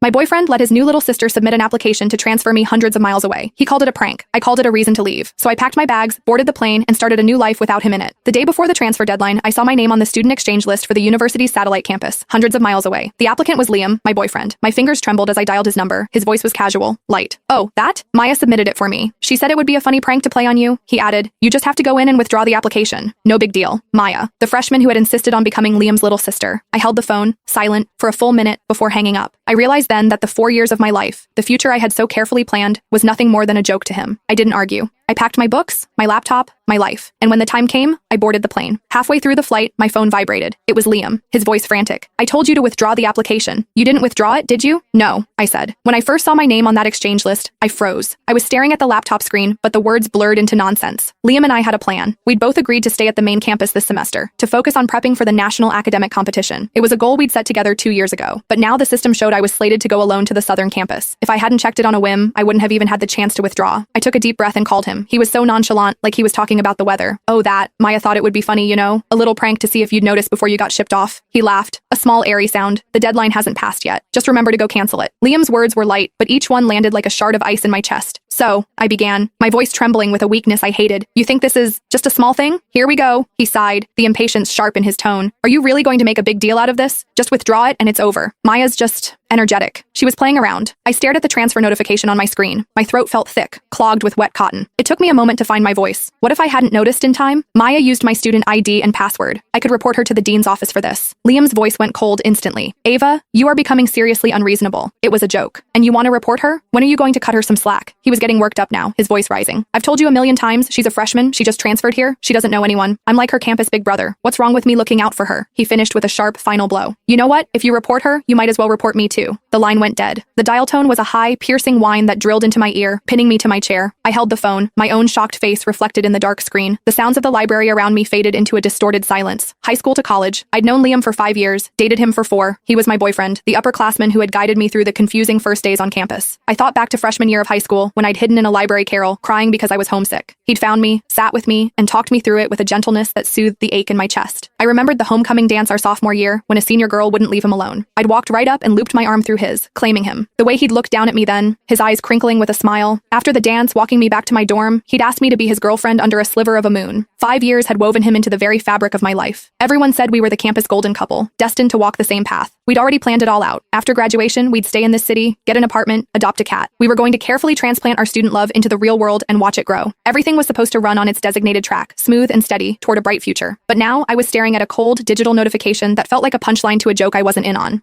My boyfriend let his new little sister submit an application to transfer me hundreds of miles away. He called it a prank. I called it a reason to leave. So I packed my bags, boarded the plane, and started a new life without him in it. The day before the transfer deadline, I saw my name on the student exchange list for the university's satellite campus, hundreds of miles away. The applicant was Liam, my boyfriend. My fingers trembled as I dialed his number. His voice was casual, light. "Oh, that? Maya submitted it for me. She said it would be a funny prank to play on you." He added, "You just have to go in and withdraw the application. No big deal." Maya, the freshman who had insisted on becoming Liam's little sister. I held the phone, silent, for a full minute before hanging up. I realized then that the 4 years of my life, the future I had so carefully planned, was nothing more than a joke to him. I didn't argue. I packed my books, my laptop, my life. And when the time came, I boarded the plane. Halfway through the flight, my phone vibrated. It was Liam, his voice frantic. "I told you to withdraw the application. You didn't withdraw it, did you?" "No," I said. When I first saw my name on that exchange list, I froze. I was staring at the laptop screen, but the words blurred into nonsense. Liam and I had a plan. We'd both agreed to stay at the main campus this semester, to focus on prepping for the national academic competition. It was a goal we'd set together 2 years ago, but now the system showed I was slated to go alone to the southern campus. If I hadn't checked it on a whim, I wouldn't have even had the chance to withdraw. I took a deep breath and called him. He was so nonchalant, like he was talking about the weather. "Oh, that. Maya thought it would be funny, you know? A little prank to see if you'd notice before you got shipped off." He laughed. A small, airy sound. "The deadline hasn't passed yet. Just remember to go cancel it." Liam's words were light, but each one landed like a shard of ice in my chest. "So," I began, my voice trembling with a weakness I hated. "You think this is just a small thing? Here we go." He sighed, the impatience sharp in his tone. "Are you really going to make a big deal out of this? Just withdraw it and it's over. Maya's just energetic." She was playing around. I stared at the transfer notification on my screen. My throat felt thick, clogged with wet cotton. It took me a moment to find my voice. What if I hadn't noticed in time? Maya used my student ID and password. I could report her to the dean's office for this. Liam's voice went cold instantly. "Ava, you are becoming seriously unreasonable. It was a joke. And you want to report her? When are you going to cut her some slack?" He was getting worked up now, his voice rising. "I've told you a million times, she's a freshman, she just transferred here, she doesn't know anyone. I'm like her campus big brother. What's wrong with me looking out for her?" He finished with a sharp, final blow. "You know what? If you report her, you might as well report me too." The line went dead. The dial tone was a high, piercing whine that drilled into my ear, pinning me to my chair. I held the phone, my own shocked face reflected in the dark screen. The sounds of the library around me faded into a distorted silence. High school to college. I'd known Liam for 5 years, dated him for 4. He was my boyfriend, the upperclassman who had guided me through the confusing first days on campus. I thought back to freshman year of high school, when I'd hidden in a library carrel, crying because I was homesick. He'd found me, sat with me, and talked me through it with a gentleness that soothed the ache in my chest. I remembered the homecoming dance our sophomore year, when a senior girl wouldn't leave him alone. I'd walked right up and looped my arm through his, claiming him. The way he'd looked down at me then, his eyes crinkling with a smile. After the dance, walking me back to my dorm, he'd asked me to be his girlfriend under a sliver of a moon. 5 years had woven him into the very fabric of my life. Everyone said we were the campus golden couple, destined to walk the same path. We'd already planned it all out. After graduation, we'd stay in this city, get an apartment, adopt a cat. We were going to carefully transplant our student love into the real world and watch it grow. Everything was supposed to run on its designated track, smooth and steady, toward a bright future. But now, I was staring at a cold, digital notification that felt like a punchline to a joke I wasn't in on.